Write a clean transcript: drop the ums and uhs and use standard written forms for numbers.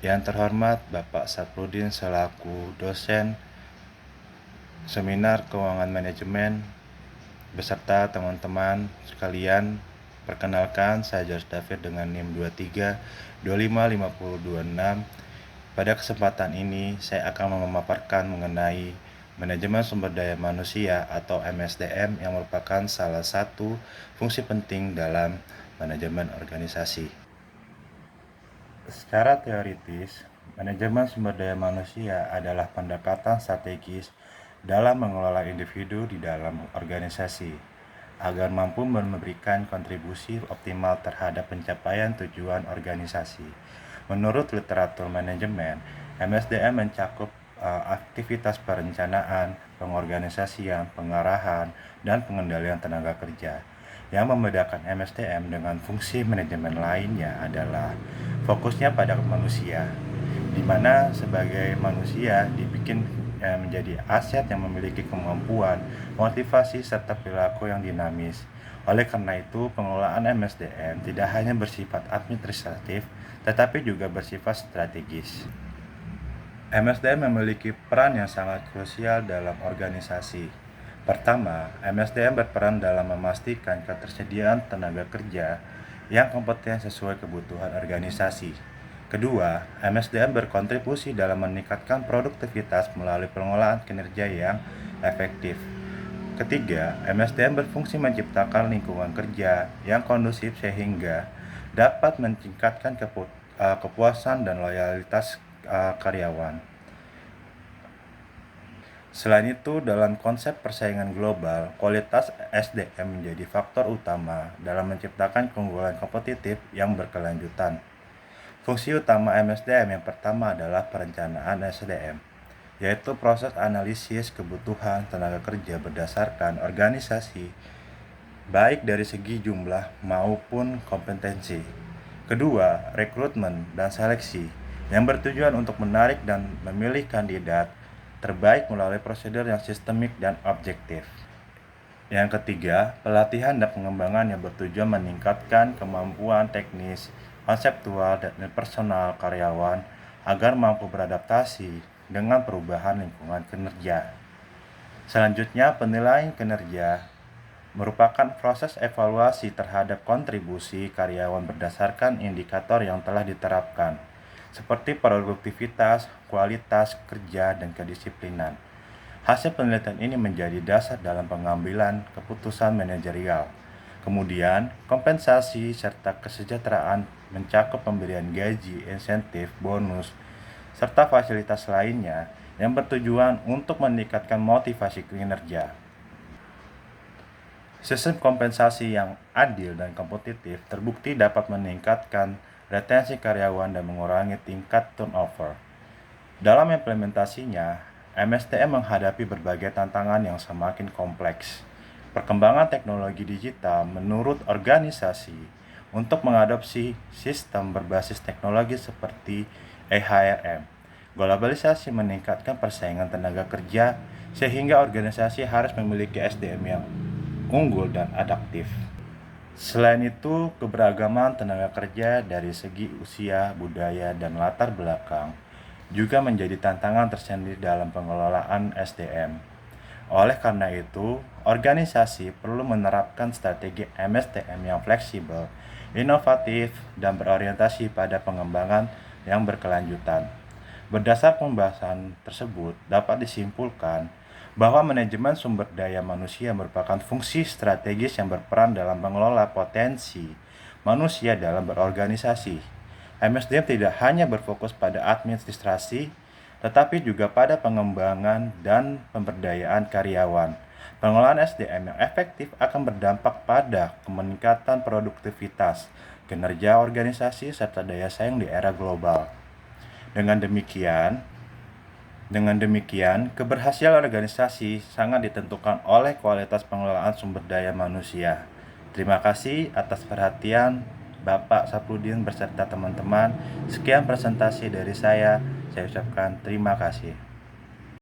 Yang terhormat Bapak Saprudin selaku dosen Seminar Keuangan Manajemen beserta teman-teman sekalian, perkenalkan saya George David dengan NIM 23255026. Pada kesempatan ini saya akan memaparkan mengenai manajemen sumber daya manusia atau MSDM yang merupakan salah satu fungsi penting dalam manajemen organisasi. Secara teoritis, manajemen sumber daya manusia adalah pendekatan strategis dalam mengelola individu di dalam organisasi agar mampu memberikan kontribusi optimal terhadap pencapaian tujuan organisasi. Menurut literatur manajemen, MSDM mencakup aktivitas perencanaan, pengorganisasian, pengarahan, dan pengendalian tenaga kerja. Yang membedakan MSDM dengan fungsi manajemen lainnya adalah fokusnya pada manusia, di mana sebagai manusia dibikin menjadi aset yang memiliki kemampuan, motivasi, serta perilaku yang dinamis. Oleh karena itu, pengelolaan MSDM tidak hanya bersifat administratif, tetapi juga bersifat strategis. MSDM memiliki peran yang sangat krusial dalam organisasi. Pertama, MSDM berperan dalam memastikan ketersediaan tenaga kerja yang kompeten sesuai kebutuhan organisasi. Kedua, MSDM berkontribusi dalam meningkatkan produktivitas melalui pengelolaan kinerja yang efektif. Ketiga, MSDM berfungsi menciptakan lingkungan kerja yang kondusif sehingga dapat meningkatkan kepuasan dan loyalitas karyawan. Selain itu, dalam konsep persaingan global, kualitas SDM menjadi faktor utama dalam menciptakan keunggulan kompetitif yang berkelanjutan. Fungsi utama MSDM yang pertama adalah perencanaan SDM, yaitu proses analisis kebutuhan tenaga kerja berdasarkan organisasi, baik dari segi jumlah maupun kompetensi. Kedua, rekrutmen dan seleksi, yang bertujuan untuk menarik dan memilih kandidat terbaik melalui prosedur yang sistemik dan objektif. Yang ketiga, pelatihan dan pengembangan yang bertujuan meningkatkan kemampuan teknis, konseptual, dan personal karyawan agar mampu beradaptasi dengan perubahan lingkungan kinerja. Selanjutnya, penilaian kinerja merupakan proses evaluasi terhadap kontribusi karyawan berdasarkan indikator yang telah diterapkan, seperti produktivitas, kualitas kerja, dan kedisiplinan. Hasil penelitian ini menjadi dasar dalam pengambilan keputusan manajerial. Kemudian, kompensasi serta kesejahteraan mencakup pemberian gaji, insentif, bonus, serta fasilitas lainnya yang bertujuan untuk meningkatkan motivasi kinerja. Sistem kompensasi yang adil dan kompetitif terbukti dapat meningkatkan retensi karyawan dan mengurangi tingkat turnover. Dalam implementasinya, MSDM menghadapi berbagai tantangan yang semakin kompleks. Perkembangan teknologi digital menurut organisasi untuk mengadopsi sistem berbasis teknologi seperti EHRM. Globalisasi meningkatkan persaingan tenaga kerja sehingga organisasi harus memiliki SDM yang unggul dan adaptif. Selain itu, keberagaman tenaga kerja dari segi usia, budaya, dan latar belakang juga menjadi tantangan tersendiri dalam pengelolaan SDM. Oleh karena itu, organisasi perlu menerapkan strategi MSDM yang fleksibel, inovatif, dan berorientasi pada pengembangan yang berkelanjutan. Berdasar pembahasan tersebut, dapat disimpulkan bahwa manajemen sumber daya manusia merupakan fungsi strategis yang berperan dalam mengelola potensi manusia dalam berorganisasi. MSDM tidak hanya berfokus pada administrasi, tetapi juga pada pengembangan dan pemberdayaan karyawan. Pengelolaan SDM yang efektif akan berdampak pada peningkatan produktivitas, kinerja organisasi, serta daya saing di era global. Dengan demikian, keberhasilan organisasi sangat ditentukan oleh kualitas pengelolaan sumber daya manusia. Terima kasih atas perhatian Bapak Saprudin beserta teman-teman. Sekian presentasi dari saya ucapkan terima kasih.